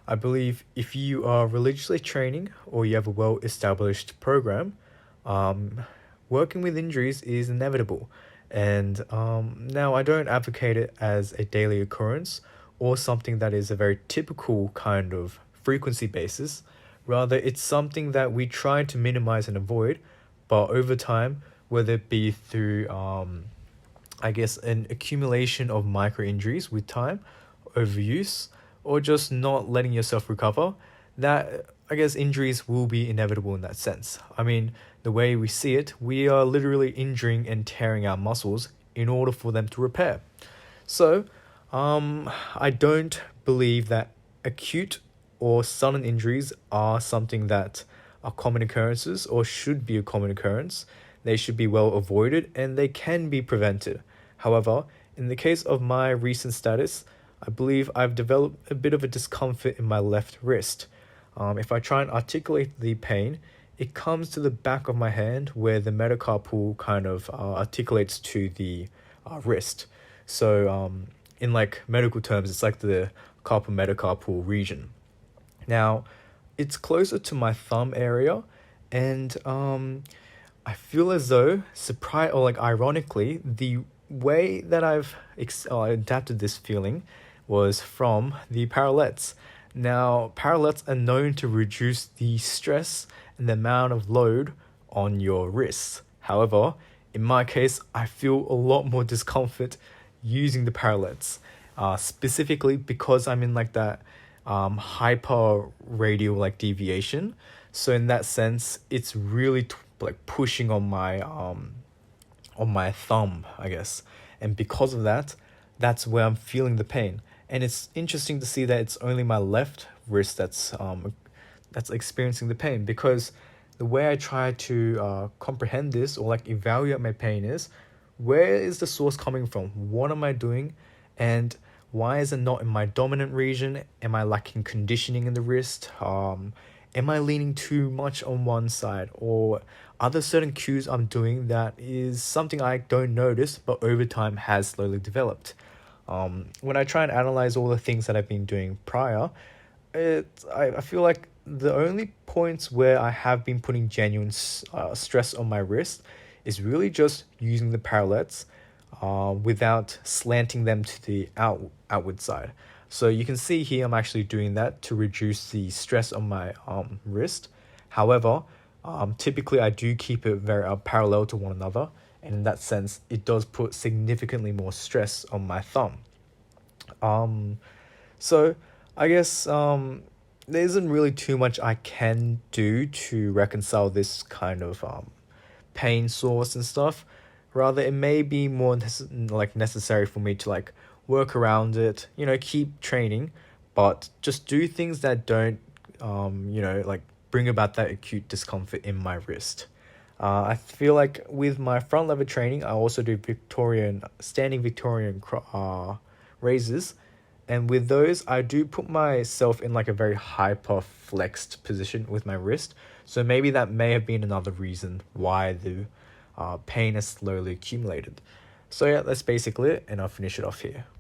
I believe if you are religiously training or you have a well-established program, um, working with injuries is inevitable. And now I don't advocate it as a daily occurrence or something that is a very typical kind of frequency basis. Rather, it's something that we try to minimize and avoid, but over time, whether it be through I guess, an accumulation of micro injuries with time, overuse, or just not letting yourself recover, that I guess injuries will be inevitable in that sense. I mean, the way we see it, we are literally injuring and tearing our muscles in order for them to repair. So, I don't believe that acute or sudden injuries are something that are common occurrences or should be a common occurrence. They should be well avoided and they can be prevented. However, in the case of my recent status, I believe I've developed a bit of a discomfort in my left wrist. If I try and articulate the pain, it comes to the back of my hand where the metacarpal kind of articulates to the wrist. So, in like medical terms, it's like the carpal metacarpal region. Now, it's closer to my thumb area, and I feel as though, surprise or like ironically, the way that adapted this feeling was from the parallettes. Now, parallettes are known to reduce the stress and the amount of load on your wrists. However, in my case, I feel a lot more discomfort using the parallettes, specifically because I'm in like that hyper radial like deviation. So in that sense, it's really like pushing on my thumb, I guess. And because of that, that's where I'm feeling the pain. And it's interesting to see that it's only my left wrist that's experiencing the pain, because the way I try to comprehend this or like evaluate my pain is, where is the source coming from? What am I doing? And why is it not in my dominant region? Am I lacking conditioning in the wrist? Am I leaning too much on one side? Or are there certain cues I'm doing that is something I don't notice but over time has slowly developed? When I try and analyze all the things that I've been doing prior, I feel like the only points where I have been putting genuine stress on my wrist is really just using the parallettes without slanting them to the outward side. So you can see here I'm actually doing that to reduce the stress on my wrist. However, typically I do keep it very parallel to one another, and in that sense, it does put significantly more stress on my thumb. So I guess there isn't really too much I can do to reconcile this kind of pain source and stuff. Rather, it may be more necessary for me to like work around it, keep training, but just do things that don't, like bring about that acute discomfort in my wrist. I feel like with my front lever training, I also do standing Victorian raises. And with those, I do put myself in like a very hyper flexed position with my wrist. So maybe that may have been another reason why the pain has slowly accumulated. So yeah, that's basically it, and I'll finish it off here.